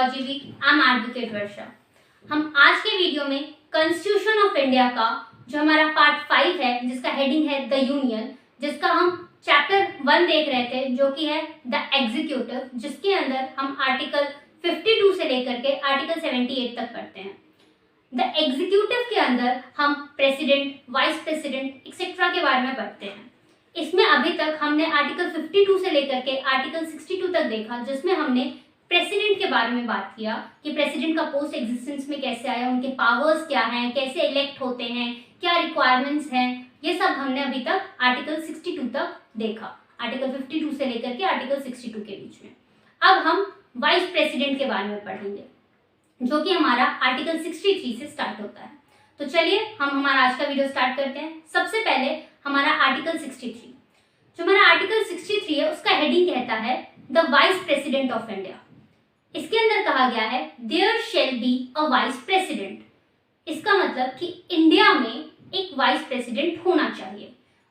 Sociology week. I am advocate Varsha. हम आज के वीडियो में कॉन्स्टिट्यूशन ऑफ इंडिया का जो हमारा पार्ट 5 है, जिसका हेडिंग है द यूनियन, जिसका हम चैप्टर 1 देख रहे थे, जो कि है द एग्जीक्यूटिव, जिसके अंदर हम आर्टिकल 52 से लेकर के आर्टिकल 78 तक पढ़ते हैं। द एग्जीक्यूटिव के अंदर हम प्रेसिडेंट, वाइस प्रेसिडेंट एक्सेट्रा के बारे में पढ़ते हैं। इसमें अभी तक हमने आर्टिकल 52 से लेकर के आर्टिकल 62 तक देखा, जिसमें हमने प्रेसिडेंट के बारे में बात किया कि प्रेसिडेंट का पोस्ट एग्जिस्टेंस में कैसे आया, उनके पावर्स क्या हैं, कैसे इलेक्ट होते हैं, क्या रिक्वायरमेंट्स हैं, ये सब हमने अभी तक आर्टिकल 62 तक देखा, आर्टिकल 52 से लेकर के आर्टिकल 62 के बीच में। अब हम वाइस प्रेसिडेंट के बारे में पढ़ेंगे, जो कि हमारा आर्टिकल 63 से स्टार्ट होता है। तो चलिए हम हमारा आज का वीडियो स्टार्ट करते हैं। सबसे पहले हमारा आर्टिकल 63, जो हमारा आर्टिकल 63 है, उसका हेडिंग कहता है the vice president of India. इसके अंदर कहा गया है there shall be a vice president. इसका मतलब कि इंडिया में एक वाइस प्रेसिडेंट होना चाहिए।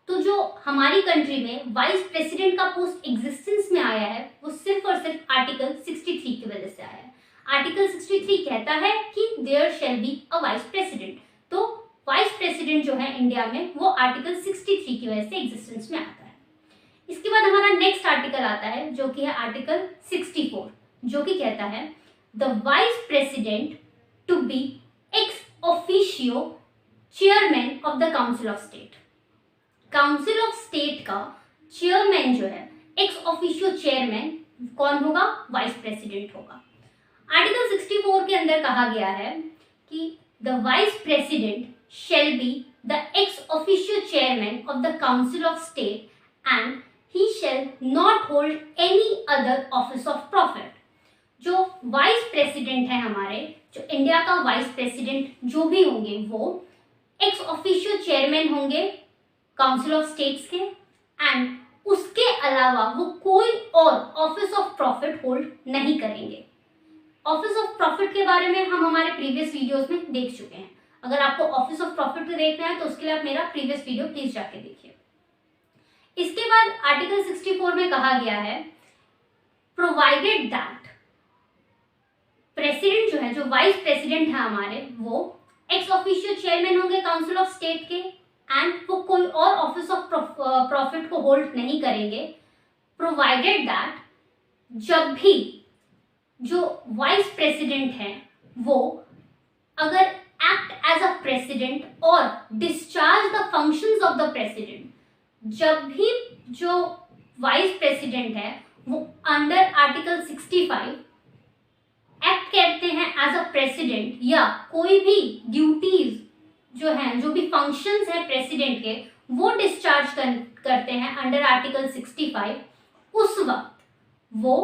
तो जो हमारी कंट्री में वाइस प्रेसिडेंट का पोस्ट एग्जिस्टेंस में आया है, वो सिर्फ और सिर्फ आर्टिकल 63 की वजह से आया है। आर्टिकल 63 कहता है कि there shall be a vice president. तो वाइस प्रेसिडेंट जो है इंडिया में, वो आर्टिकल 63 की वजह से एग्जिस्टेंस में आता है। इसके बाद हमारा नेक्स्ट आर्टिकल आता है, जो कि है आर्टिकल 64, जो कि कहता है the vice president to be ex officio chairman of the council of state. Council of state का चेयरमैन जो है, एक्स ऑफिशियो चेयरमैन कौन होगा? वाइस प्रेसिडेंट होगा। आर्टिकल 64 के अंदर कहा गया है कि the vice president shall be the ex officio chairman of the council of state and he shall not hold any other office of profit। जो वाइस प्रेसिडेंट है हमारे, जो इंडिया का वाइस प्रेसिडेंट जो भी होंगे, वो एक्स ऑफिशियो चेयरमैन होंगे काउंसिल ऑफ स्टेट्स के, एंड उसके अलावा वो कोई और ऑफिस ऑफ प्रॉफिट होल्ड नहीं करेंगे। ऑफिस ऑफ प्रॉफिट के बारे में हम हमारे प्रीवियस वीडियोस में देख चुके हैं। अगर आपको ऑफिस ऑफ प्रॉफिट देखना है तो उसके लिए आप मेरा प्रीवियस वीडियो प्लीज जाके देखिए। इसके बाद आर्टिकल 64 में कहा गया है प्रोवाइडेड दैट प्रेसिडेंट जो है, जो वाइस प्रेसिडेंट है हमारे, वो एक्स ऑफिशियो चेयरमैन होंगे काउंसिल ऑफ स्टेट के, एंड वो कोई और ऑफिस ऑफ प्रॉफिट को होल्ड नहीं करेंगे, प्रोवाइडेड दैट जब भी जो वाइस प्रेसिडेंट है वो अगर act as a president or discharge the functions of the president, जब भी जो वाइस प्रेसिडेंट है वो अंडर आर्टिकल 65 एक्ट करते हैं एज अ प्रेसिडेंट, या कोई भी ड्यूटीज जो हैं, जो भी फंक्शंस हैं प्रेसिडेंट के, वो डिस्चार्ज करते हैं अंडर आर्टिकल 65, उस वक्त वो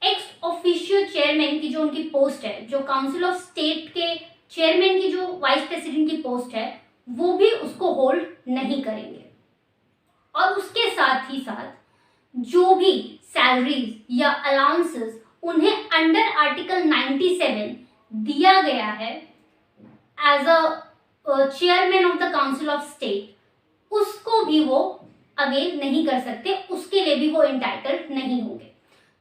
एक्स ऑफिशियो चेयरमैन की जो उनकी पोस्ट है, जो काउंसिल ऑफ स्टेट के चेयरमैन की जो वाइस प्रेसिडेंट की पोस्ट है, वो भी उसको होल्ड नहीं करेंगे। और उसके साथ ही साथ जो भी सैलरीज या अलाउंसेस उन्हें अंडर आर्टिकल 97 दिया गया है as a chairman of the council of state, उसको भी वो अवेल नहीं कर सकते, उसके लिए भी वो इंटाइटल्ड नहीं होंगे।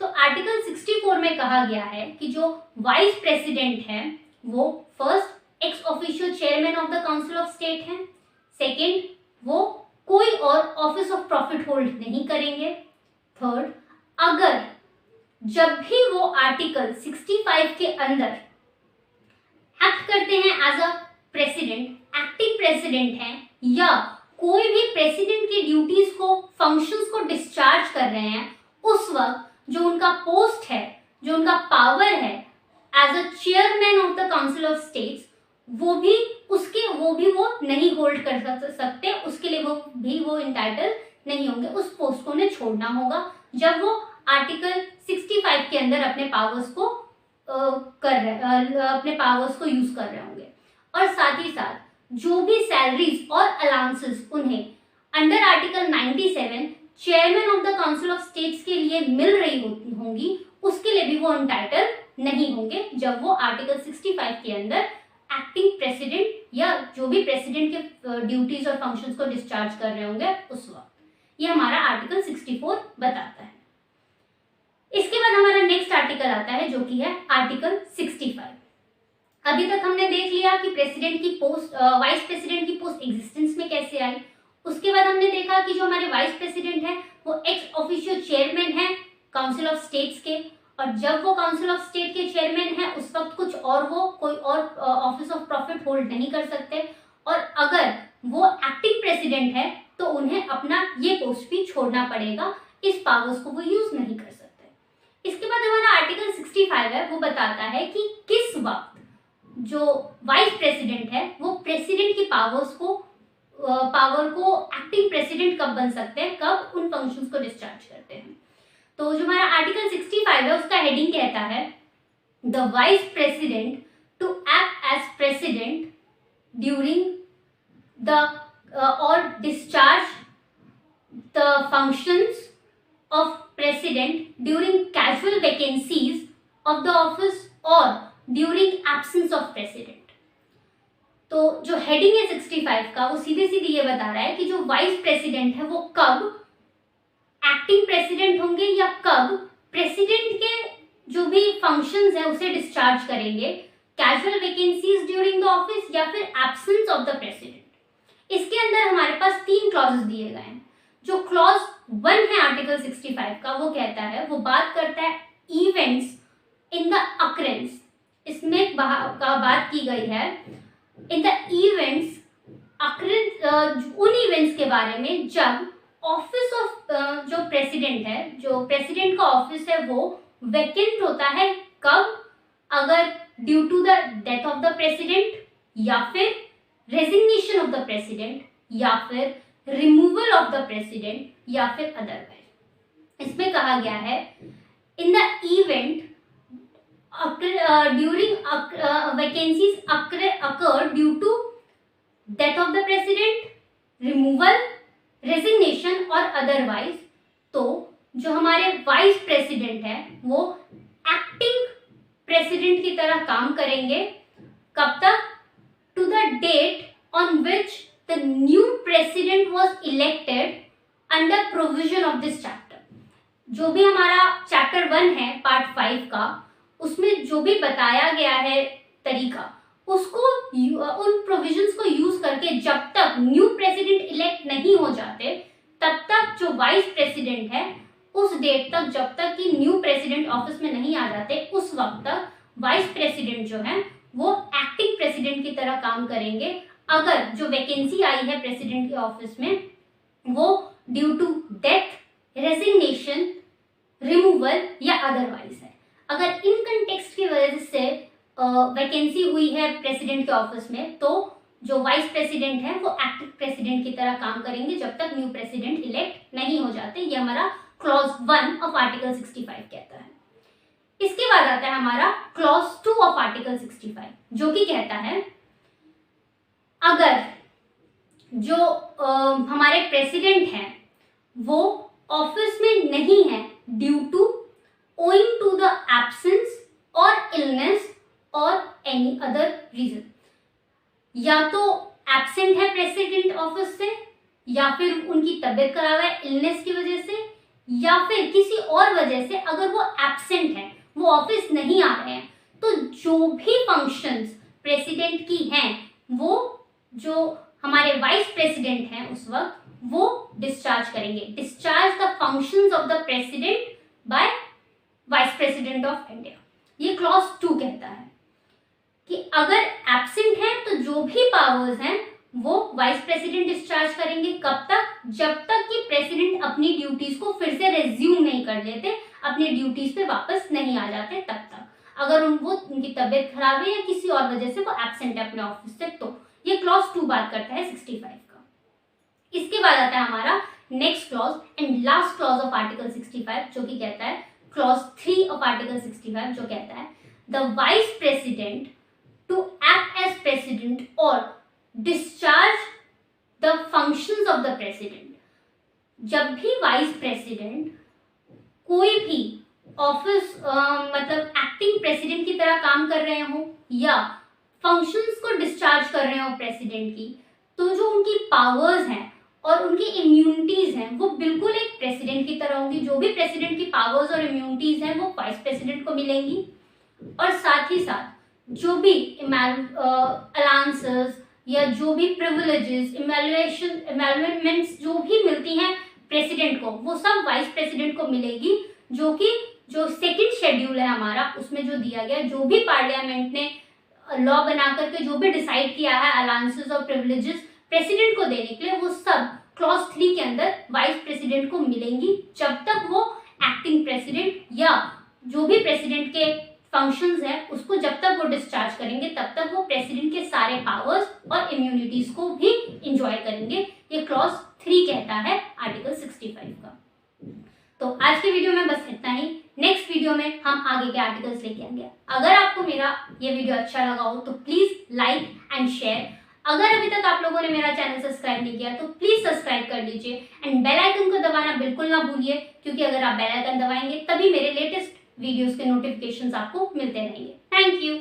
तो आर्टिकल 64 में कहा गया है कि जो वाइस प्रेसिडेंट है वो first x officio chairman of the council of state है, सेकंड वो कोई और ऑफिस ऑफ प्रॉफिट होल्ड नहीं करेंगे, थर्ड अगर जब भी वो आर्टिकल 65 के अंदर एक्ट करते हैं as a president, acting president हैं, या कोई भी प्रेसिडेंट की ड्यूटीज को, फंक्शंस को डिस्चार्ज कर रहे हैं, उस वक्त जो उनका पोस्ट है, जो उनका पावर है as a chairman of the council of states, वो भी वो नहीं होल्ड कर सकते, उसके लिए वो इंटाइटल नहीं होंगे, उस पोस्ट को उन्हें छोड़ना होगा जब वो आर्टिकल 65 के अंदर अपने पावर्स को यूज कर रहे होंगे। और साथ ही साथ जो भी सैलरीज और अलाउंसेस उन्हें under article 97 chairman of the council of states के लिए मिल रही होंगी, उसके लिए भी वो इंटाइटल नहीं होंगे जब वो आर्टिकल 65 के अंदर एक्टिंग प्रेसिडेंट या जो भी प्रेसिडेंट के ड्यूटीज और फंक्शंस को डिस्चार्ज कर रहे होंगे उस वक्त। ये हमारा आर्टिकल 64 बताता है। इसके बाद हमारा नेक्स्ट आर्टिकल आता है जो कि है आर्टिकल 65। अभी तक हमने देख लिया कि प्रेसिडेंट की पोस्ट, वाइस प्रेसिडेंट की पोस्ट एग्जिस्टेंस में कैसे आई। उसके बाद हमने देखा कि जो हमारे वाइस प्रेसिडेंट है वो एक्स ऑफिशियो चेयरमैन है काउंसिल ऑफ स्टेट्स के, और जब वो काउंसिल ऑफ स्टेट के चेयरमैन है उस वक्त कुछ और वो कोई और ऑफिस ऑफ प्रॉफिट होल्ड नहीं कर सकते, और अगर वो एक्टिंग प्रेसिडेंट है तो उन्हें अपना ये पोस्ट भी छोड़ना पड़ेगा, इस पावर्स को वो यूज नहीं कर सकते। इसके बाद हमारा आर्टिकल 65 है वो बताता है कि किस वक्त जो वाइस प्रेसिडेंट है वो प्रेसिडेंट की पावर को एक्टिंग प्रेसिडेंट कब बन सकते हैं, कब उन फंक्शंस को डिस्चार्ज करते हैं। तो जो हमारा आर्टिकल 65 है उसका हेडिंग कहता है the vice president to act as president during the और discharge the functions of president during casual vacancies of the office और ड्यूरिंग एब्सेंस ऑफ प्रेसिडेंट। तो जो हेडिंग है 65 का वो सीधे सीधे ये बता रहा है कि जो वाइस प्रेसिडेंट है वो कब एक्टिंग प्रेसिडेंट होंगे या कब प्रेसिडेंट के जो भी फंक्शंस है उसे डिस्चार्ज करेंगे, casual vacancies during the office या फिर एब्सेंस ऑफ द प्रेसिडेंट। इसके अंदर हमारे पास 3 क्लॉजेस दिए गए हैं। जो क्लॉज 1 है आर्टिकल 65 का वो कहता है, वो बात करता है इवेंट्स इन द अकरेंस। इसमें बात की गई है इन द इवेंट्स अकरेंस, उन इवेंट्स के बारे में जब ऑफिस ऑफ जो प्रेसिडेंट है, जो प्रेसिडेंट का ऑफिस है वो वैकेंट होता है। कब? अगर due to the death of the president या फिर रेजिग्नेशन ऑफ द प्रेसिडेंट या फिर रिमूवल ऑफ द प्रेसिडेंट या फिर अदरवाइज। इसमें कहा गया है in the event during vacancies occur due to death of the president, removal, resignation और otherwise। तो जो हमारे वाइस प्रेसिडेंट है वो एक्टिंग प्रेसिडेंट की तरह काम करेंगे। कब तक? To the date on which the new president was elected under provision of this chapter. जो भी हमारा चैप्टर 1 है पार्ट 5 का, उसमें जो भी बताया गया है तरीका, उसको उन प्रोविजंस को यूज करके जब तक न्यू प्रेसिडेंट इलेक्ट नहीं हो जाते तब तक जो वाइस प्रेसिडेंट है उस डेट तक, जब तक कि न्यू प्रेसिडेंट ऑफिस में नहीं आ जाते, उस वक्त तक वाइस प्रेसिडेंट जो है वो एक्टिंग प्रेसिडेंट की तरह काम करेंगे। अगर जो वैकेंसी आई है प्रेसिडेंट के ऑफिस में वो due to death, resignation, removal या अदरवाइज है। अगर इन कंटेक्स्ट की वजह से वैकेंसी हुई है प्रेसिडेंट के ऑफिस में तो जो वाइस प्रेसिडेंट है वो एक्टिव प्रेसिडेंट की तरह काम करेंगे जब तक न्यू प्रेसिडेंट इलेक्ट नहीं हो जाते। ये हमारा क्लॉज 1 ऑफ आर्टिकल 65 कहता है। इसके बाद आता है हमारा क्लॉज 2 ऑफ आर्टिकल 65 जो कि कहता है अगर जो हमारे प्रेसिडेंट हैं वो ऑफिस में नहीं है due to owing to the absence or illness or any other reason, या तो एब्सेंट है प्रेसिडेंट ऑफिस से या फिर उनकी तबीयत खराब है इलनेस की वजह से या फिर किसी और वजह से, अगर वो एब्सेंट है, वो ऑफिस नहीं आ रहे हैं, तो जो भी फंक्शंस प्रेसिडेंट की हैं वो जो हमारे वाइस प्रेसिडेंट हैं उस वक्त वो डिस्चार्ज करेंगे। Discharge the functions of the president bye vice president of India. ये क्लॉज 2 कहता है कि अगर एब्सेंट है तो जो भी पावर्स हैं वो वाइस प्रेसिडेंट डिस्चार्ज करेंगे। कब तक? जब तक कि प्रेसिडेंट अपनी ड्यूटीज को फिर से रेज्यूम नहीं कर लेते, अपनी ड्यूटीज पे वापस नहीं आ जाते तब तक। अगर उनकी तबीयत खराब है या किसी और वजह से वो एब्सेंट है अपने ऑफिस से, तो ये क्लॉज 2 बात करता है 65 का। इसके बाद आता है हमारा next clause and last clause of article 65 जो कि कहता है क्लॉज 3 ऑफ आर्टिकल 65 जो कहता है the vice president to act as president और discharge the functions of the president. जब भी वाइस प्रेसिडेंट कोई भी ऑफिस मतलब एक्टिंग प्रेसिडेंट की तरह काम कर रहे हो या फंक्शंस को डिस्चार्ज कर रहे हो प्रेसिडेंट की, तो जो उनकी पावर्स हैं और उनकी इम्यूनिटीज हैं हैं वो बिल्कुल एक प्रेसिडेंट की तरह होंगी। जो भी प्रेसिडेंट की पावर्स और इम्यूनिटीज हैं वो वाइस प्रेसिडेंट को मिलेंगी। और साथ ही साथ जो भी अलाउंसेस या जो भी प्रिविलेजेस, इमैल्यूमेंट्स जो भी मिलती हैं प्रेसिडेंट को, वो सब वाइस प्रेसिडेंट को मिलेगी। जो सेकंड शेड्यूल है हमारा, उसमें जो दिया गया, जो भी पार्लियामेंट ने लॉ बना करके जो भी डिसाइड किया है अलाउंसेस और प्रिविलेजेस प्रेसिडेंट को देने के लिए, वो सब क्लॉज 3 के अंदर वाइस प्रेसिडेंट को मिलेंगी, जब तक वो एक्टिंग प्रेसिडेंट या जो भी प्रेसिडेंट के फंक्शंस हैं उसको जब तक वो डिस्चार्ज करेंगे, तब तक वो प्रेसिडेंट के सारे पावर्स और इम्यूनिटीज को भी इंजॉय करेंगे। ये क्लॉज 3 कहता है आर्टिकल 65 का। तो आज के वीडियो में बस इतना ही। नेक्स्ट वीडियो में हम आगे के आर्टिकल्स लेके आएंगे। अगर आपको मेरा ये वीडियो अच्छा लगा हो तो प्लीज लाइक एंड शेयर। अगर अभी तक आप लोगों ने मेरा चैनल सब्सक्राइब नहीं किया तो प्लीज सब्सक्राइब कर लीजिए एंड बेल आइकन को दबाना बिल्कुल ना भूलिए, क्योंकि अगर आप बेल आइकन दबाएंगे तभी मेरे लेटेस्ट वीडियोस के नोटिफिकेशंस आपको मिलते रहेंगे। Thank you.